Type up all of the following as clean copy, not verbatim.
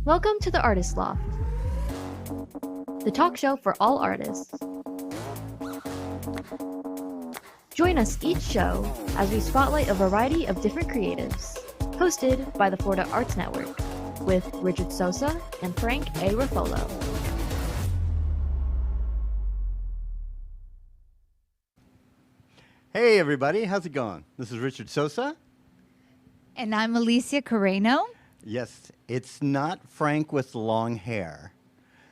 Welcome to the Artist Loft, the talk show for all artists. Join us each show as we spotlight a variety of different creatives, hosted by the Florida Arts Network, with Richard Sosa and Frank A. Ruffolo. Hey everybody, how's it going? This is Richard Sosa. And I'm Alicia Carreno. Yes, it's not Frank with long hair.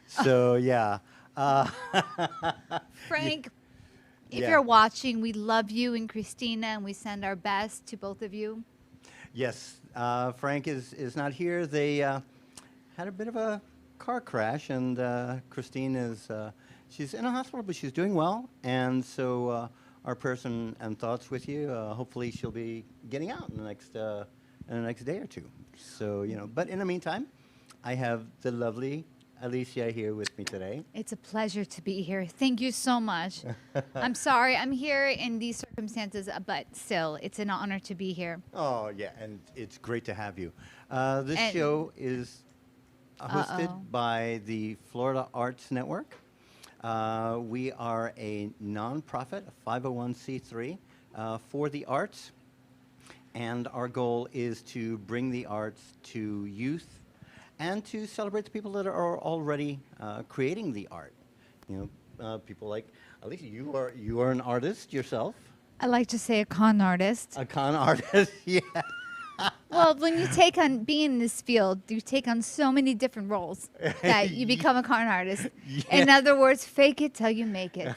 So yeah. Frank, if Yeah. you're watching, we love you and Christina, and we send our best to both of you. Yes, Frank is not here. They had a bit of a car crash, and Christine is she's in a hospital, but she's doing well. And so our prayers and thoughts with you. Hopefully, she'll be getting out in the next day or two. So but in the meantime, I have the lovely Alicia here with me today. It's a pleasure to be here. Thank you so much. I'm sorry I'm here in these circumstances, but still, it's an honor to be here. Oh yeah, and it's great to have you. This And- show is hosted Uh-oh. by the Florida Arts Network. We are a nonprofit, a 501c3 for the arts, and our goal is to bring the arts to youth and to celebrate the people that are already creating the art. People like Alicia. You are an artist yourself, I like to say a con artist. a con artist. Yeah. Well, when you take on being in this field, you take on so many different roles that you become a con artist. In Yeah. other words, fake it till you make it.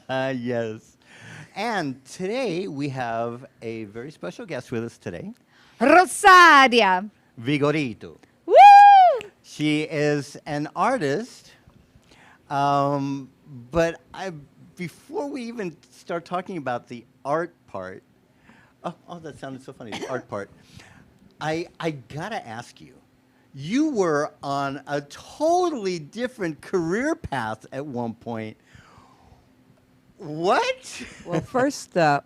Yes. And today we have a very special guest with us today, Rosaria. Vigorito. Woo! She is an artist, but before we even start talking about the art part, oh, that sounded so funny, the art part, I gotta ask you, you were on a totally different career path at one point. What? Well, first, can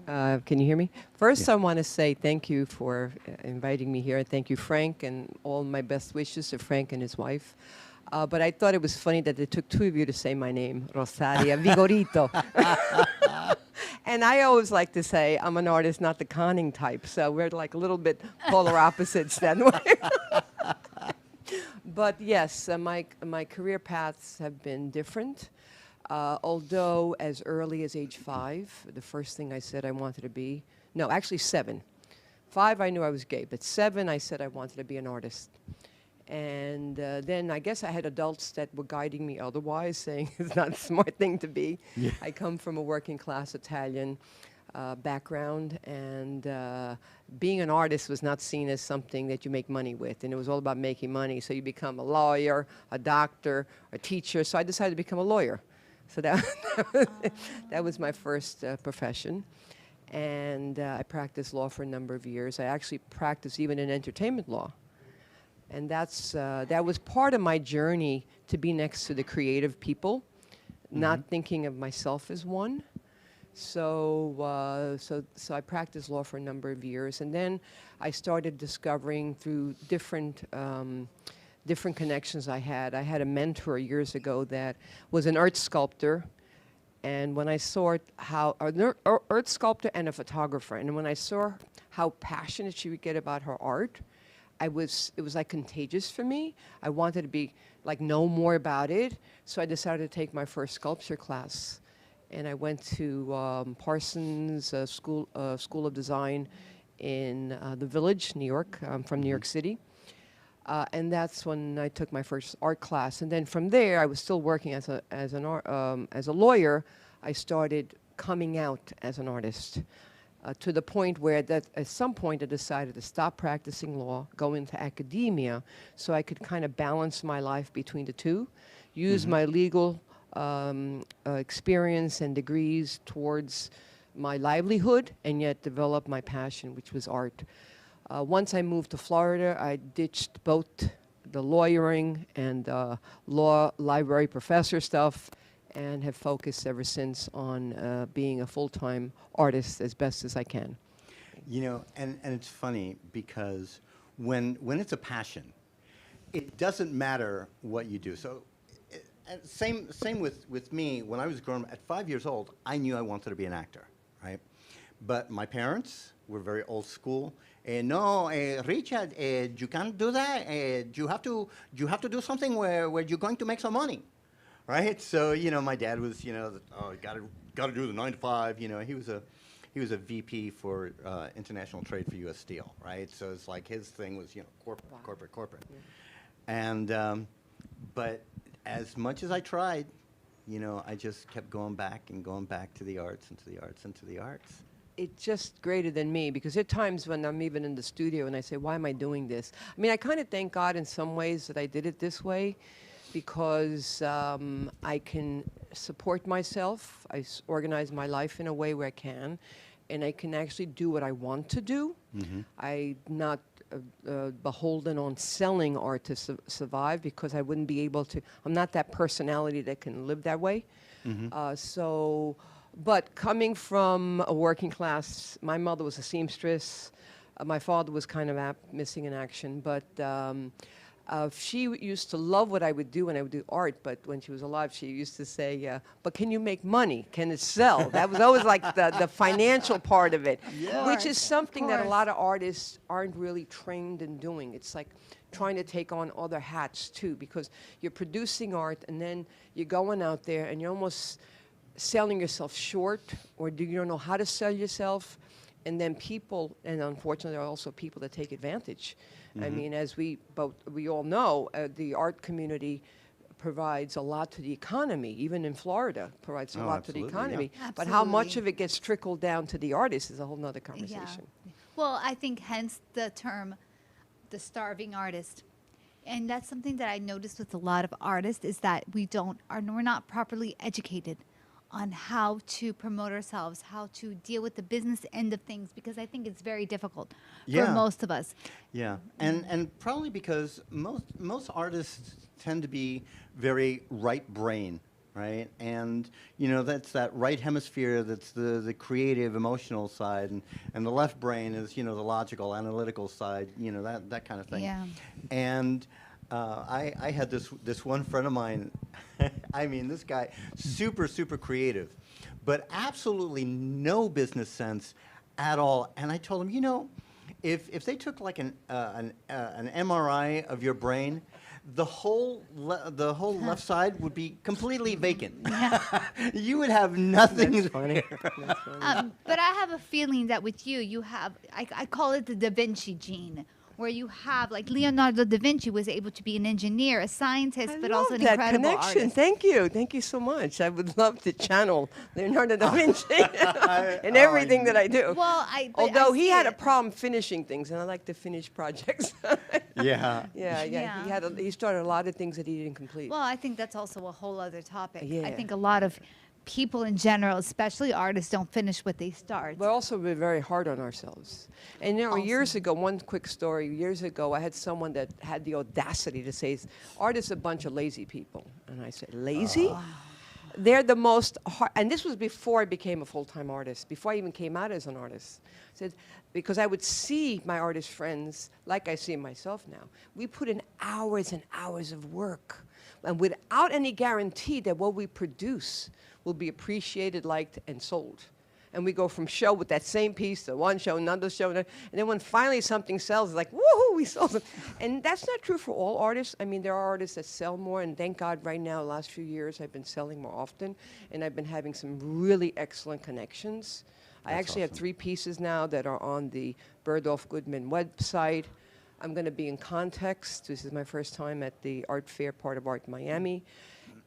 you hear me? First, I want to say thank you for inviting me here. Thank you, Frank, and all my best wishes to Frank and his wife. But I thought it was funny that it took two of you to say my name, Rosaria Vigorito. And I always like to say I'm an artist, not the conning type. So we're like a little bit polar opposites that way. But yes, my career paths have been different. Although as early as age 5, the first thing I said I wanted to be, no, actually 7. 5, I knew I was gay, but 7, I said I wanted to be an artist. And then I guess I had adults that were guiding me otherwise, saying it's not a smart thing to be. Yeah. I come from a working class Italian background, and being an artist was not seen as something that you make money with, and it was all about making money. So you become a lawyer, a doctor, a teacher. So I decided to become a lawyer. So that was my first profession. And I practiced law for a number of years. I actually practiced even in entertainment law. And that was part of my journey to be next to the creative people, not thinking of myself as one. So I practiced law for a number of years. And then I started discovering through different connections I had. I had a mentor years ago that was an art sculptor, and when I saw an art sculptor and a photographer, and when I saw how passionate she would get about her art, it was like contagious for me. I wanted to be know more about it, so I decided to take my first sculpture class, and I went to Parsons School of Design in the Village, New York. I'm from New York City. And that's when I took my first art class. And then from there, I was still working as a lawyer. I started coming out as an artist to the point where that at some point I decided to stop practicing law, go into academia, so I could kind of balance my life between the two, use my legal experience and degrees towards my livelihood, and yet develop my passion, which was art. Once I moved to Florida, I ditched both the lawyering and law library professor stuff, and have focused ever since on being a full-time artist as best as I can. And it's funny because when it's a passion, it doesn't matter what you do. So, same with me. When I was growing up, at 5 years old, I knew I wanted to be an actor, right? But my parents were very old school. No, Richard, you can't do that. You have to do something where you're going to make some money, right? So my dad was oh, gotta do the 9 to 5. He was a VP for international trade for U.S. Steel, right? So it's like his thing was corporate. Yeah. And but as much as I tried, I just kept going back to the arts and to the arts and to the arts. It's just greater than me, because there are times when I'm even in the studio and I say, why am I doing this? I mean, I kind of thank God in some ways that I did it this way, because I can support myself. Organize my life in a way where I can, and I can actually do what I want to do. Mm-hmm. I'm not beholden on selling art to survive, because I wouldn't be able to. I'm not that personality that can live that way. Mm-hmm. But coming from a working class, my mother was a seamstress. My father was kind of missing in action, but she used to love what I would do when I would do art. But when she was alive, she used to say, but can you make money? Can it sell? That was always like the financial part of it, which is something that a lot of artists aren't really trained in doing. It's like trying to take on other hats too, because you're producing art and then you're going out there and you're almost selling yourself short, or you don't know how to sell yourself, and then people, and unfortunately there are also people that take advantage. I mean, as we all know, the art community provides a lot to the economy. Even in Florida, provides a lot to the economy. Yeah. But how much Absolutely. of it gets trickled down to the artist is a whole nother conversation. Yeah. Well, I think hence the term, the starving artist. And that's something that I noticed with a lot of artists, is that we're not properly educated on how to promote ourselves, how to deal with the business end of things, because I think it's very difficult for most of us. Yeah, and probably because most artists tend to be very right brain, right? And that's that right hemisphere that's the creative, emotional side, and the left brain is the logical, analytical side, that kind of thing. Yeah. And I had this one friend of mine. I mean, this guy, super creative, but absolutely no business sense at all. And I told him, if they took like an MRI of your brain, the whole left side would be completely vacant. You would have nothing. That's funny. That's funny. But I have a feeling that with you have, I call it the Da Vinci gene, where you have, like Leonardo da Vinci was able to be an engineer, a scientist, but also an that incredible connection. artist. Thank you so much. I would love to channel Leonardo da Vinci in everything that I do. Well, Although he see had a it. problem finishing things, and I like to finish projects. Yeah. Yeah. He started a lot of things that he didn't complete. Well, I think that's also a whole other topic. Yeah. I think a lot of people in general, especially artists, don't finish what they start. But also we're very hard on ourselves. And years ago, one quick story, years ago I had someone that had the audacity to say, artists are a bunch of lazy people. And I said, lazy? They're the most hard, and this was before I became a full-time artist, before I even came out as an artist. I said, because I would see my artist friends, like I see myself now, we put in hours and hours of work, and without any guarantee that what we produce will be appreciated, liked, and sold. And we go from show with that same piece to one show, another show, and then when finally something sells, it's like, woohoo, we sold it. And that's not true for all artists. I mean, there are artists that sell more, and thank God right now, the last few years, I've been selling more often, and I've been having some really excellent connections. I actually have 3 pieces now that are on the Bergdorf Goodman website. I'm going to be in Context. This is my first time at the art fair, part of Art Miami.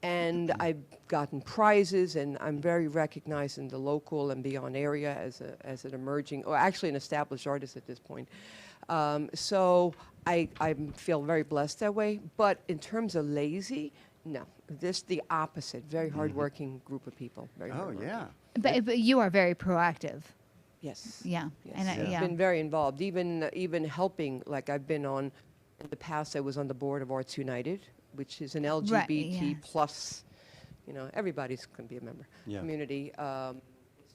And I've gotten prizes, and I'm very recognized in the local and beyond area as an emerging, or actually an established artist at this point. So I feel very blessed that way. But in terms of lazy, no. This the opposite. Very hardworking group of people. Very hardworking. yeah. But you are very proactive. Yes. Yeah. Yes. And I've yeah. been very involved, even helping. Like I've been on, in the past I was on the board of Arts United, which is an LGBT yeah. plus, everybody's going to be a member, Yeah. community.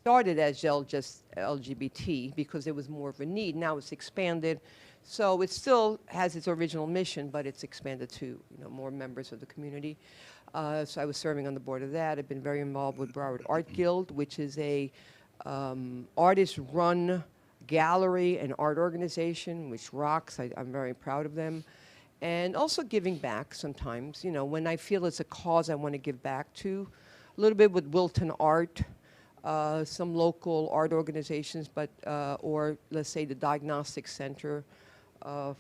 started as just LGBT because there was more of a need. Now it's expanded. So it still has its original mission, but it's expanded to more members of the community. So I was serving on the board of that. I've been very involved with Broward Art Guild, which is a artist-run gallery and art organization, which rocks. I'm very proud of them. And also giving back sometimes, when I feel it's a cause I want to give back to. A little bit with Wilton Art, some local art organizations, but or let's say the Diagnostic Center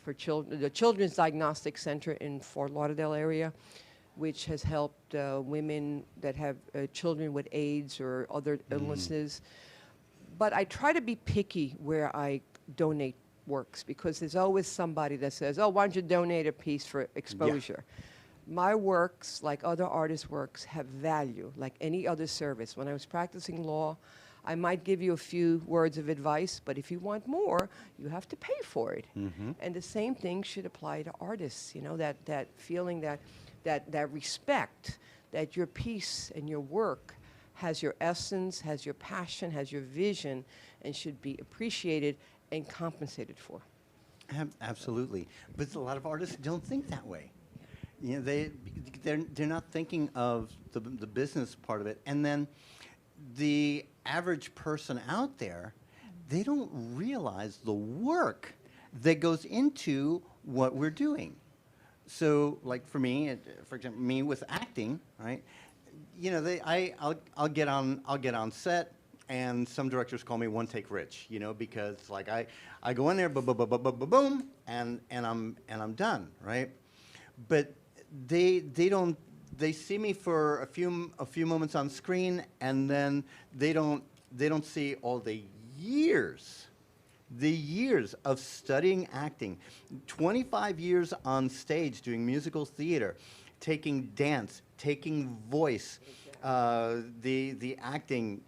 for Children, the Children's Diagnostic Center in Fort Lauderdale area, which has helped women that have children with AIDS or other illnesses. But I try to be picky where I donate works, because there's always somebody that says, oh, why don't you donate a piece for exposure? Yeah. My works, like other artists' works, have value, like any other service. When I was practicing law, I might give you a few words of advice, but if you want more, you have to pay for it. And the same thing should apply to artists, that feeling that respect, that your piece and your work has your essence, has your passion, has your vision, and should be appreciated and compensated for. Absolutely. But a lot of artists don't think that way. They're not thinking of the business part of it. And then the average person out there, they don't realize the work that goes into what we're doing. So, like for me, for example, me with acting, right? I'll get on set, and some directors call me one take rich, because like I go in there, boom, and I'm done, right? But they see me for a few moments on screen, and then they don't see all the years of studying acting, 25 years on stage doing musical theater, taking dance, taking voice, the acting,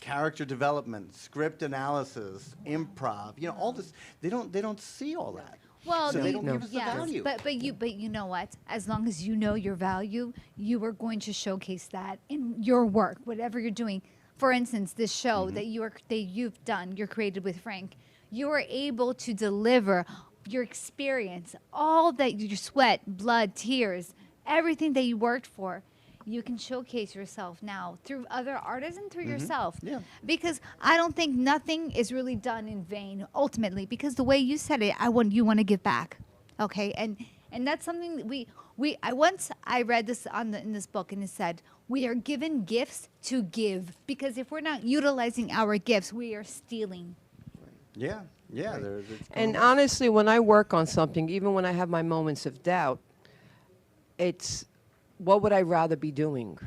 character development, script analysis, improv, all this. They don't see all that. Well, so they don't give us the yes, value. but you know what? As long as you know your value, you are going to showcase that in your work, whatever you're doing. For instance, this show that you've done, you're created with Frank, you are able to deliver your experience, all that your sweat, blood, tears, everything that you worked for. You can showcase yourself now through other artists and through yourself. Yeah. Because I don't think nothing is really done in vain ultimately, because the way you said it, you want to give back. Okay? And that's something that I read this in this book, and it said, we are given gifts to give, because if we're not utilizing our gifts, we are stealing. Yeah. Right. And honestly, when I work on something, even when I have my moments of doubt, it's, what would I rather be doing?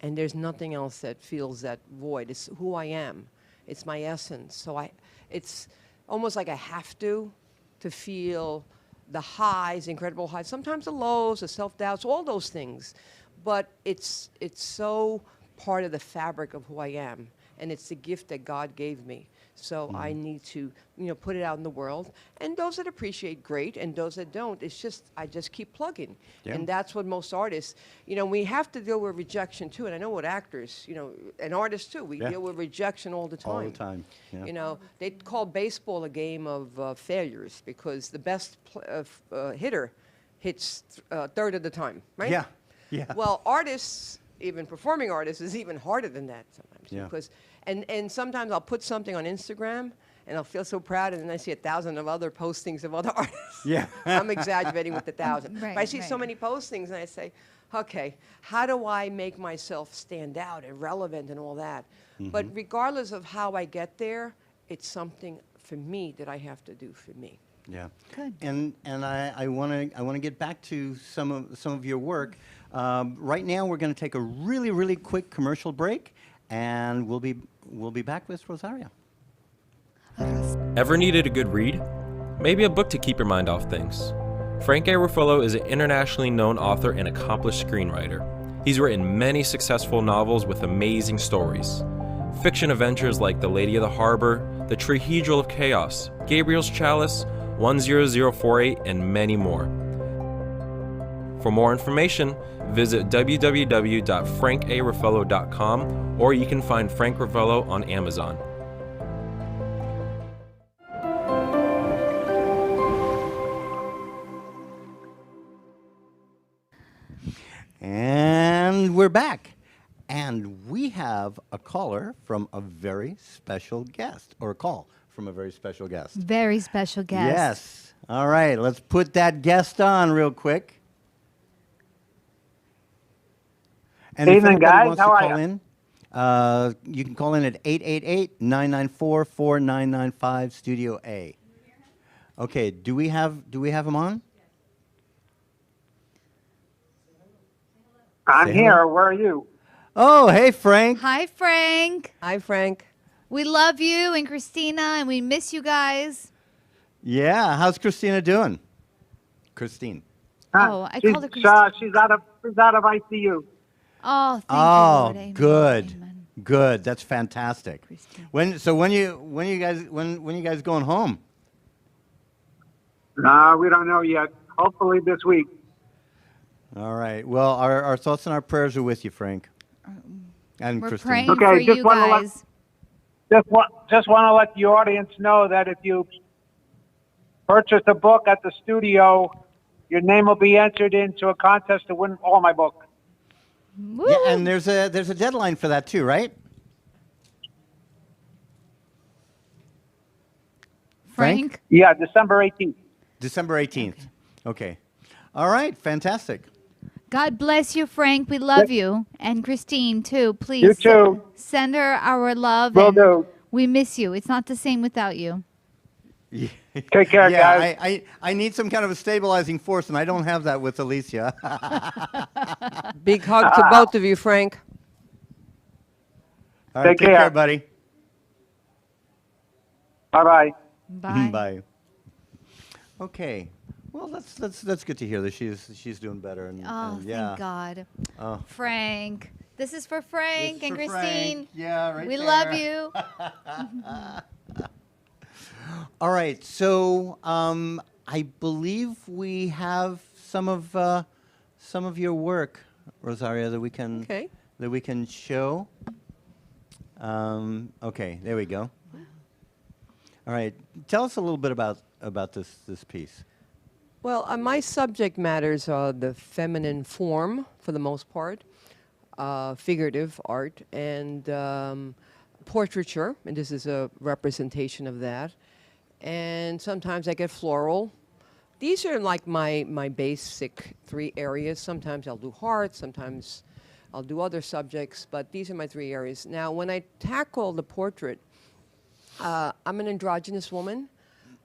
And there's nothing else that fills that void. It's who I am. It's my essence. So it's almost like I have to feel the highs, incredible highs, sometimes the lows, the self-doubts, all those things. But it's so part of the fabric of who I am. And it's the gift that God gave me. So I need to, put it out in the world. And those that appreciate, great. And those that don't, I just keep plugging. Yeah. And that's what most artists, we have to deal with rejection too. And I know what actors, and artists too, we deal with rejection all the time. All the time. Yeah. They call baseball a game of failures, because the best hitter hits third of the time, right? Yeah. Well, artists, even performing artists, is even harder than that sometimes. Yeah. Because, and sometimes I'll put something on Instagram, and I'll feel so proud, and then I see 1,000 of other postings of other artists. Yeah. I'm exaggerating with the 1,000. Right, but I see so many postings, and I say, okay, how do I make myself stand out and relevant and all that? But regardless of how I get there, it's something for me that I have to do for me. Yeah. Good. And I want to get back to some of your work. Right now, we're going to take a really, really quick commercial break, and we'll be back with Rosaria. Ever needed a good read? Maybe a book to keep your mind off things. Frank A. Ruffalo is an internationally known author and accomplished screenwriter. He's written many successful novels with amazing stories. Fiction adventures like The Lady of the Harbor, The Trihedral of Chaos, Gabriel's Chalice, 10048, and many more. For more information, visit www.frankaraffello.com, or you can find Frank Ravello on Amazon. And we're back. And we have a caller from a very special guest, or a call from a very special guest. Very special guest. Yes. All right, let's put that guest on real quick. And if Evening, anybody guys. wants How to are call in, you can call in at 888-994-4995, Studio A. Okay, do we have him on? I'm Say here. hello. Where are you? Oh, hey, Frank. Hi, Frank. Hi, Frank. We love you and Christina, and we miss you guys. Yeah, how's Christina doing? Christine. Oh, I she's, called her Christina. she's out of ICU. Oh, thank you, Oh, Lord. Amen. good. Amen. Good. That's fantastic. Christine. When you guys going home? We don't know yet. Hopefully this week. All right. Well, our thoughts and our prayers are with you, Frank. And We're Christine. praying Okay, for just you wanna let- guys. Just want to let the audience know that if you purchase a book at the studio, your name will be entered into a contest to win all my book. Woo. Yeah, and there's a deadline for that too, right? Frank? Yeah, December 18th. December 18th. Okay. All right. Fantastic. God bless you, Frank. We love you. And Christine, too. Please You too. send her our love. Will and do. We miss you. It's not the same without you. Yeah. Take care, Yeah, guys. I need some kind of a stabilizing force, and I don't have that with Alicia. Big hug to both of you, Frank. All right, Take take care, care. buddy. Bye-bye. Bye. Bye. Okay. Well, that's good to hear that she's doing better. And, Oh, and yeah. thank God. Oh. Frank. This is for Frank This and for Christine. Frank. Yeah, right We there. love you. All right. So I believe we have some of your work, Rosaria, that we can show. Okay, there we go. All right. Tell us a little bit about this piece. Well, my subject matters are the feminine form, for the most part, figurative art, and portraiture, and this is a representation of that. And sometimes I get floral. These are like my basic three areas. Sometimes I'll do hearts, sometimes I'll do other subjects, but these are my three areas. Now, when I tackle the portrait, I'm an androgynous woman.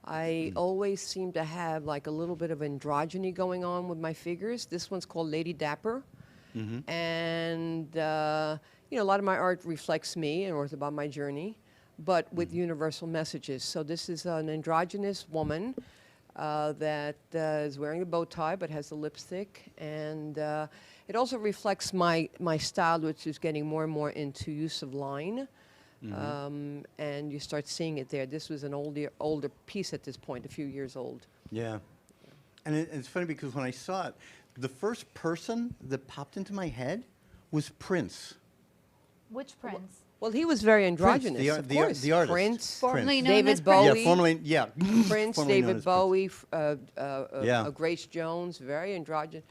I always seem to have like a little bit of androgyny going on with my figures. This one's called Lady Dapper. And, you know, a lot of my art reflects me and it's about my journey, but with universal messages. So this is an androgynous woman that is wearing a bow tie but has the lipstick. And it also reflects my style, which is getting more and more into use of line. And you start seeing it there. This was an older piece at this point, a few years old. Yeah. And it's funny because when I saw it, the first person that popped into my head was Prince. Which Prince? Well, he was very androgynous, the of course. the artist. Prince, Formerly known David as Prince. Bowie. Yeah, formerly, yeah. Prince, Formerly known David as Bowie, Yeah. Grace Jones, very androgynous.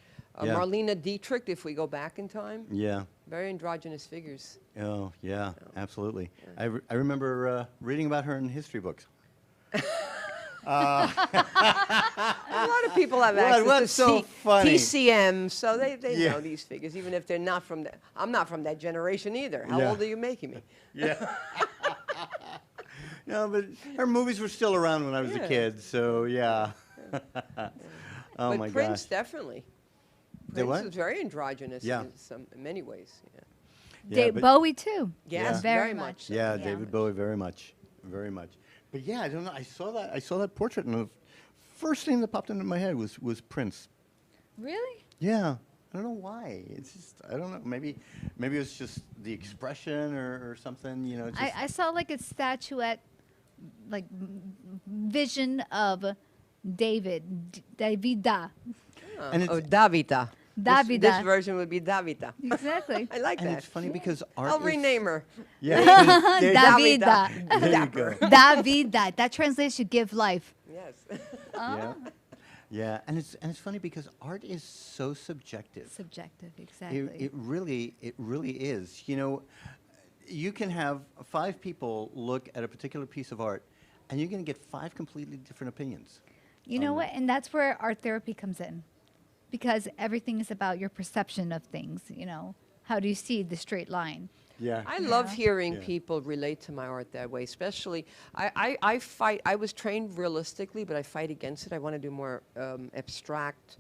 Yeah. Marlene Dietrich, if we go back in time, Yeah. very androgynous figures. Oh, yeah, absolutely. I remember reading about her in history books. A lot of people have What- access what's to so funny? TCM, so they Yeah. know these figures, even if they're not from that. I'm not from that generation either. How Yeah. old are you making me? Yeah. No, but her movies were still around when I was a Yeah. kid, so yeah. Oh but my Prince, gosh. definitely. The Prince what? was very androgynous Yeah. in many ways. Yeah. Yeah, but- Bowie, too. Yes, Very very much. much. so. Yeah, Yeah. David Bowie, very much, very much. But yeah, I don't know. I saw that portrait, and the first thing that popped into my head was Prince. Really? Yeah, I don't know why. It's just I don't know. Maybe it's just the expression or something. You know. It's just, I saw like a statuette, like vision of Davida. And Oh, it's- Davida. Davida. This version would be Davida. Exactly. I like And that. it's funny because art I'll is- rename her. Yeah. Davida. There you go. Davida. That translates to give life. Yes. Yeah. Yeah, and it's funny because art is so subjective. Subjective, It, exactly. it really is. You know, you can have 5 people look at a particular piece of art, and you're going to get 5 completely different opinions. You know what? And that's where art therapy comes in. Because everything is about your perception of things, you know. How do you see the straight line? Yeah. I love hearing Yeah. people relate to my art that way, especially I fight. I was trained realistically, but I fight against it. I want to do more abstract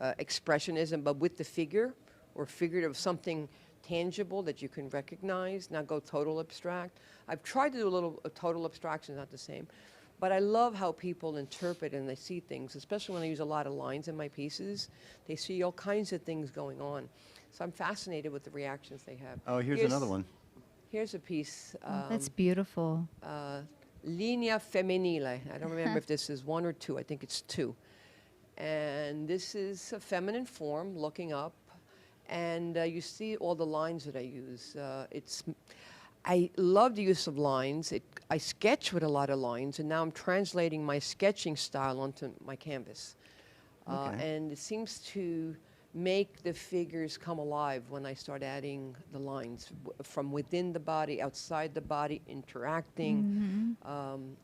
expressionism, but with the figure or figurative, something tangible that you can recognize, not go total abstract. I've tried to do a little total abstraction, not the same. But I love how people interpret and they see things, especially when I use a lot of lines in my pieces. They see all kinds of things going on. So I'm fascinated with the reactions they have. Oh, here's another one. Here's a piece, That's beautiful. Linea Femminile. I don't remember if this is 1 or 2. I think it's 2. And this is a feminine form looking up. And you see all the lines that I use. I love the use of lines. I sketch with a lot of lines, and now I'm translating my sketching style onto my canvas. Okay. And it seems to make the figures come alive when I start adding the lines from within the body, outside the body, interacting.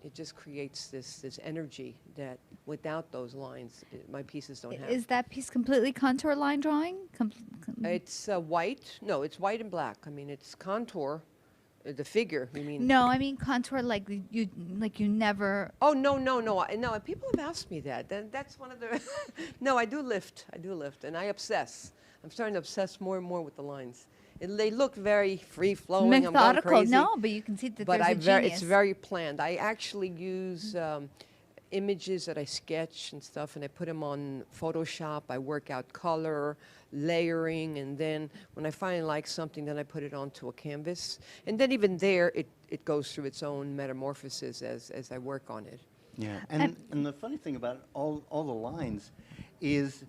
It just creates this energy that without those lines, my pieces don't have. Is that piece completely contour line drawing? It's white. No, it's white and black. I mean, it's contour. The figure, you mean? No, I mean contour like you never. Oh, no. No, people have asked me that. That's one of the... No, I do lift, and I obsess. I'm starting to obsess more and more with the lines. They look very free-flowing. I'm going Methodical, crazy. no, but you can see that But there's a genius. it's very planned. I actually use images that I sketch and stuff, and I put them on Photoshop. I work out color, layering, and then when I finally like something, then I put it onto a canvas. And then even there, it goes through its own metamorphosis as I work on it. Yeah, and the funny thing about all the lines is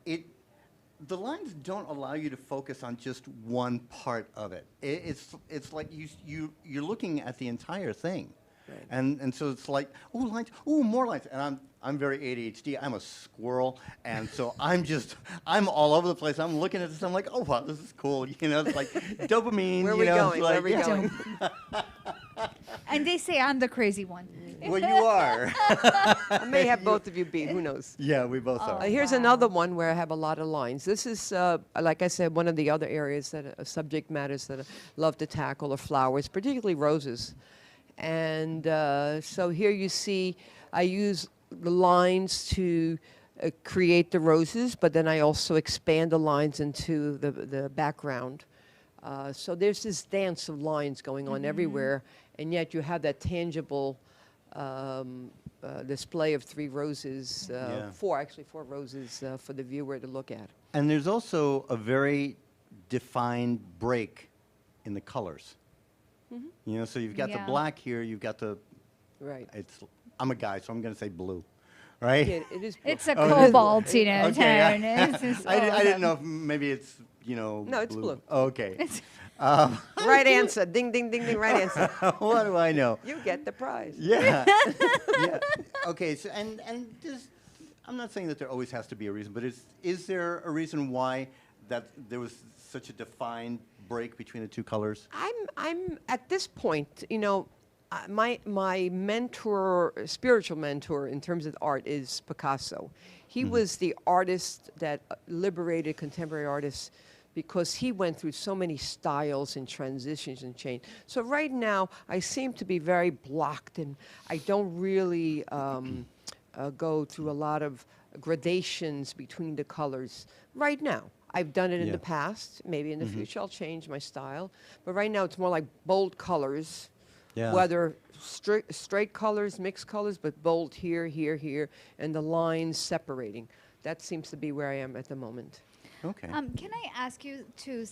the lines don't allow you to focus on just one part of it. It's like you're looking at the entire thing. Right. And so it's like, oh, lines, oh, more lines. And I'm very ADHD. I'm a squirrel. And so I'm all over the place. I'm looking at this. I'm like, oh, wow, this is cool. You know, it's like dopamine. Where are you we know, going? it's like, Where are we yeah. going? And they say I'm the crazy one. Well, you are. I may have both of you beat. Who knows? Yeah, we both are. Here's another one where I have a lot of lines. This is, like I said, one of the other areas subject matters that I love to tackle are flowers, particularly roses. And so here you see I use the lines to create the roses, but then I also expand the lines into the background. So there's this dance of lines going on everywhere, and yet you have that tangible display of 3 roses, Yeah. 4 roses for the viewer to look at. And there's also a very defined break in the colors. You know, so you've got the Yeah. black here, you've got the, Right. I'm a guy, so I'm going to say blue, right? Yeah, it is. It's a Oh, it is cobalt, you know, Okay, tone. It's just I awesome. didn't know if maybe it's, you know, No, it's blue. Oh, okay. Right answer. Ding, ding, ding, ding. Right answer. What do I know? You get the prize. Yeah. Yeah. Okay, so, and this, I'm not saying that there always has to be a reason, but is there a reason why that there was such a defined break between the 2 colors? I'm at this point, you know, my mentor, spiritual mentor in terms of art is Picasso. He was the artist that liberated contemporary artists because he went through so many styles and transitions and change. So right now, I seem to be very blocked, and I don't really go through a lot of gradations between the colors right now. I've done it in Yeah. the past. Maybe in the future I'll change my style. But right now it's more like bold colors, Yeah. whether straight colors, mixed colors, but bold here, here, here, and the lines separating. That seems to be where I am at the moment. Okay. Can I ask you to?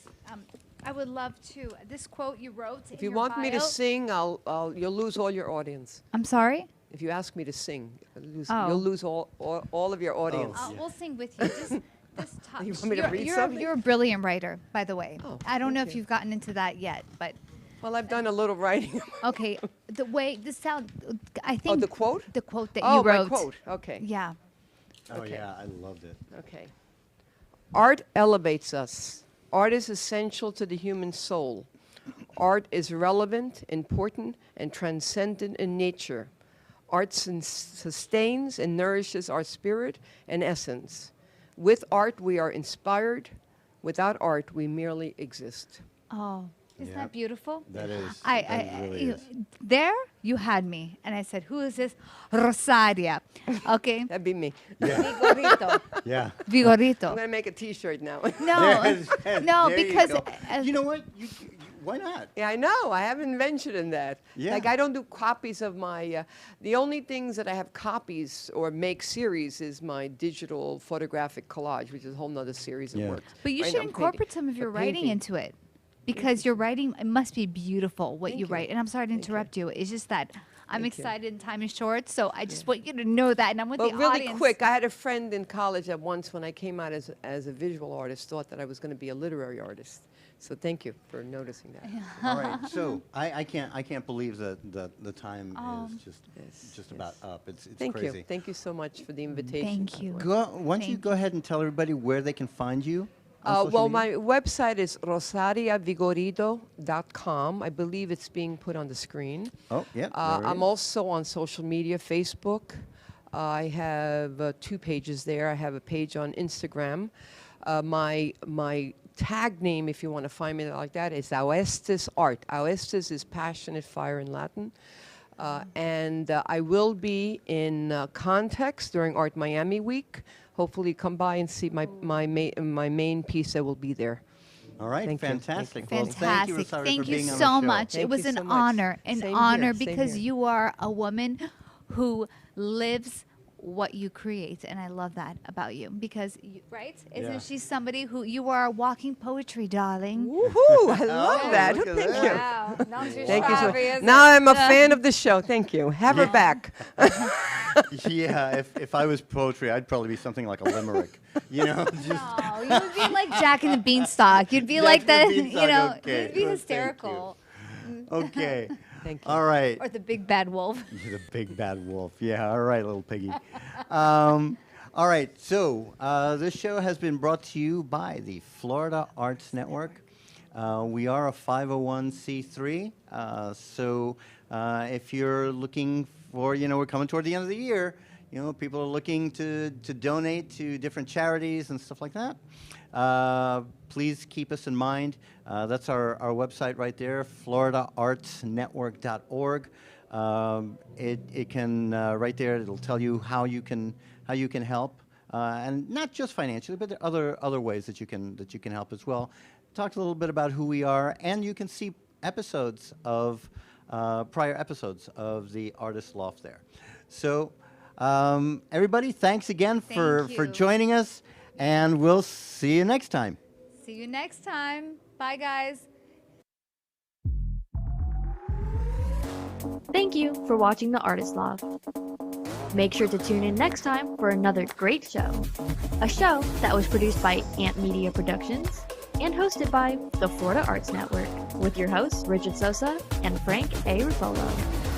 I would love to. This quote you wrote. If you want me to sing, you'll lose all your audience. I'm sorry. If you ask me to sing, Oh. you'll lose all of your audience. Yeah. We'll sing with you. Just This top, You want me to read something? You're a brilliant writer, by the way. Oh, I don't know thank if you. you've gotten into that yet, but Well, I've done a little writing. okay. The way this sound, I Oh, think the quote? the quote that Oh, you wrote. my quote. Okay. Yeah. Oh Okay. yeah, I loved it. Okay. Art elevates us. Art is essential to the human soul. Art is relevant, important, and transcendent in nature. Art sustains and nourishes our spirit and essence. With art, we are inspired. Without art, we merely exist. Oh, isn't Yep. that beautiful? That is. I, that really you, is. there you had me, and I said, "Who is this?" Rosaria. Okay. That'd be me. Vigorito. Yeah. I'm Vigorito. going to make a T-shirt now. No, no, There you because go. You know what? Why not? Yeah, I know. I have invention in that. Yeah. Like, I don't do copies of my... the only things that I have copies or make series is my digital photographic collage, which is a whole nother series Yeah. of works. but you Right should now I'm incorporate painting. some of your But writing painting. into it, because your writing, it must be beautiful what Thank you you. write. And I'm sorry to Thank you. interrupt you. It's just that I'm Thank you. excited and time is short, so I just want you to know that. And I'm with But the really audience. quick, I had a friend in college that once, when I came out as a visual artist, thought that I was going to be a literary artist. So thank you for noticing that. All right. So I can't believe that the time is Yes, just about up. It's Thank crazy. you. Thank you so much for the invitation. Thank you. Why don't you Thank go ahead and tell everybody where they can find you? on social Well, media? my website is rosariavigorito.com. I believe it's being put on the screen. Oh, yeah. I'm also on social media, Facebook. I have 2 pages there. I have a page on Instagram. My tag name, if you want to find me like that, is Aoestis Art. Aoestis is passionate fire in Latin. And I will be in Context during Art Miami Week. Hopefully come by and see my main piece that will be there. All right. Thank you. Fantastic. Thank you. Well, thank you, Fantastic. Rosaria, Thank for you being on so the show. much. Thank It was you an so much. honor, Same here, honor same because here. you are a woman who lives what you create, and I love that about you. Because, right? Isn't Yeah. she somebody who you are walking poetry, darling? Woohoo! I love Oh, that. look at Thank that. you. Wow. Thank you so much. Now I'm a fan of the show. Thank you. Have her back. Yeah. If I was poetry, I'd probably be something like a limerick. You know, just No, you would be like Jack and the Beanstalk. You'd be Jack like and the the, Beanstalk, you know, okay. you'd be Well, thank hysterical. okay. Thank you. All right. Or the big bad wolf. You're the big bad wolf. Yeah. All right, little piggy. All right. So this show has been brought to you by the Florida Arts Network. We are a 501c3. So if you're looking for, we're coming toward the end of the year. People are looking to donate to different charities and stuff like that. Please keep us in mind. That's our website right there, floridaartsnetwork.org. It can right there. It'll tell you how you can help, and not just financially, but there are other ways that you can help as well. Talked a little bit about who we are, and you can see episodes of prior episodes of the Artist Loft there. So. Everybody, thanks again for you. joining us, and we'll see you next time. See you next time. Bye, guys. Thank you for watching The Artist Loft. Make sure to tune in next time for another great show. A show that was produced by Ant Media Productions and hosted by the Florida Arts Network with your hosts Richard Sosa and Frank A. Ruffolo.